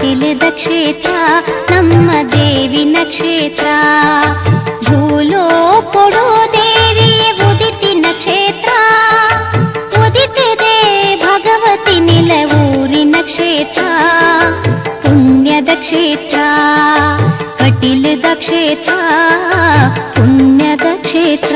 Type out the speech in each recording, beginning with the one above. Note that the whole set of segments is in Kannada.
ಕಟಿಲದ ಕ್ಷೇತ್ರ ನಮ್ಮ ದೇವಿನ ಕ್ಷೇತ್ರ. ಭೂಲೋ ಕೊಡೋ ದೇವಿಯ ಉದಿತಿನ ಕ್ಷೇತ್ರ. ಉದಿತದೆ ಭಗವತಿ ನಿಲವೂರಿನ ಕ್ಷೇತ್ರ. ಪುಣ್ಯದ ಕ್ಷೇತ್ರ ಕಟಿಲದ ಕ್ಷೇತ್ರ, ಪುಣ್ಯದ ಕ್ಷೇತ್ರ.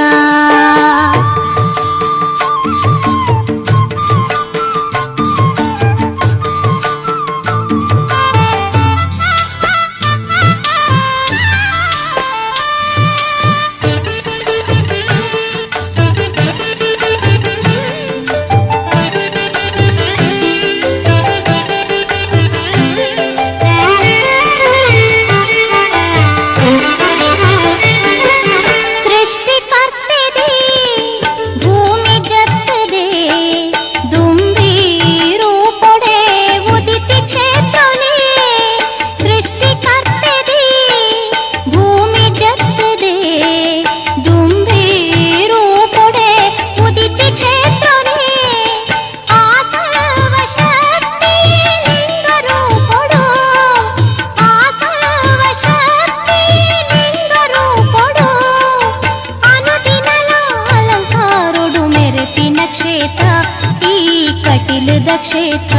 ಕಟಿಲದ ಕ್ಷೇತ್ರ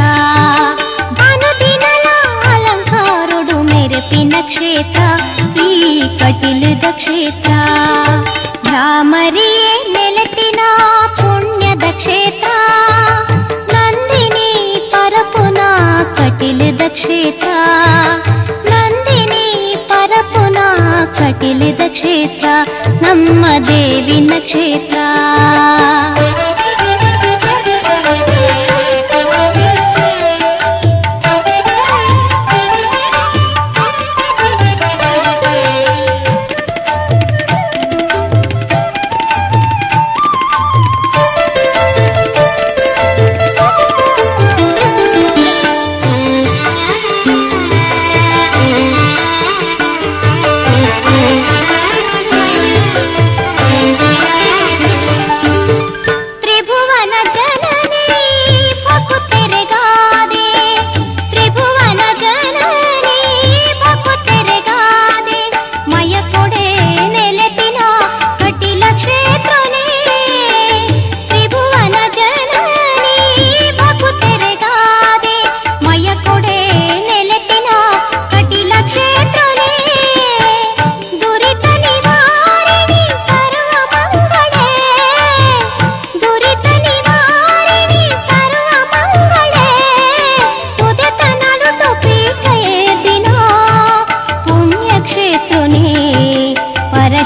ಅನುದಿನಲ ಅಲಂಕಾರೊಡು ಮೆರೆಪಿನ ಕ್ಷೇತ್ರ ಈ ಕಟಿಲದ ಕ್ಷೇತ್ರ. ಭ್ರಾಮರಿಯೇ ನೆಲೆತಿನ ಪುಣ್ಯದ ಕ್ಷೇತ್ರ. ನಂದಿನಿ ಪರಪುನ ಕಟಿಲದ ಕ್ಷೇತ್ರ. ನಂದಿನಿ ಪರಪುನ ಕಟಿಲದ ಕ್ಷೇತ್ರ ನಮ್ಮ ದೇವಿನ ಕ್ಷೇತ್ರ.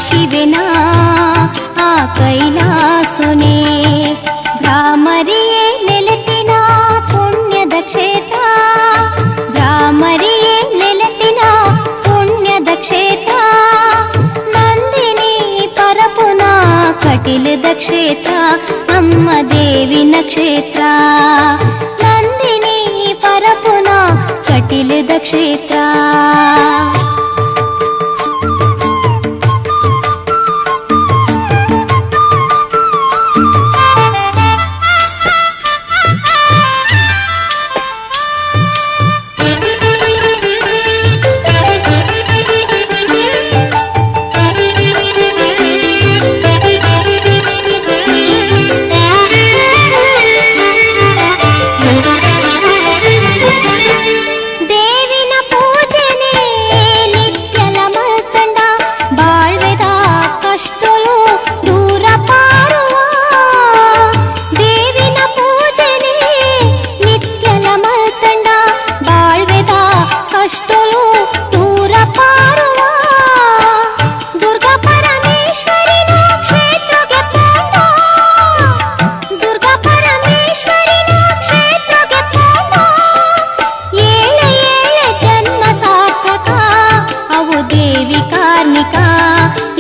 ಶಿವನ ಆ ಕೈಲಾಸುನೇ ಭ್ರಾಮರಿಯೇ ನೆಲೆತಿನ ಪುಣ್ಯದ ಕ್ಷೇತ್ರ. ಭ್ರಾಮರಿಯೇ ನೆಲೆತಿನ ಪುಣ್ಯದ ಕ್ಷೇತ್ರ. ನಂದಿನಿ ಪರಪುನ ಕಟಿಲದ ಕ್ಷೇತ್ರ ನಮ್ಮ ದೇವಿನ ಕ್ಷೇತ್ರ. ನಂದಿನಿ ಪರಪುನ ಕಟಿಲದ ಕ್ಷೇತ್ರ.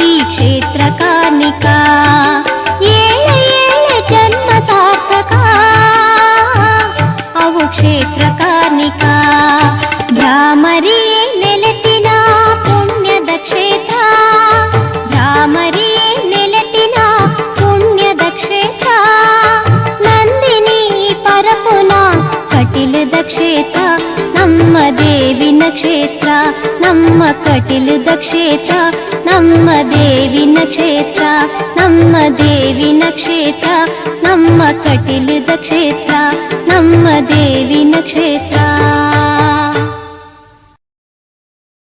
ಈ ಕ್ಷೇತ್ರ ಕಾರ್ಣಿಕ ಏಳ ಏಳ ಜನ್ಮ ಸಾರ್ಥಕ ಅವು ಕ್ಷೇತ್ರ ಕಾರ್ಣಿಕ. ಭ್ರಾಮರಿಯೇ ನೆಲೆತಿನ ಪುಣ್ಯದ ಕ್ಷೇತ್ರ. ಭ್ರಾಮರಿಯೇ ನೆಲೆತಿನ ಪುಣ್ಯದ ಕ್ಷೇತ್ರ. ನಂದಿನಿ ಪರಪುನ ಕಟಿಲದ ಕ್ಷೇತ್ರ ನಮ್ಮ ದೇವಿನ ಕ್ಷೇತ್ರ, ನಮ್ಮ ಕಟೀಲದ ಕ್ಷೇತ್ರ, ನಮ್ಮ ದೇವಿನ ಕ್ಷೇತ್ರ, ನಮ್ಮ ದೇವಿನ ಕ್ಷೇತ್ರ, ನಮ್ಮ ಕಟೀಲದ ಕ್ಷೇತ್ರ, ನಮ್ಮ ದೇವಿನ ಕ್ಷೇತ್ರ.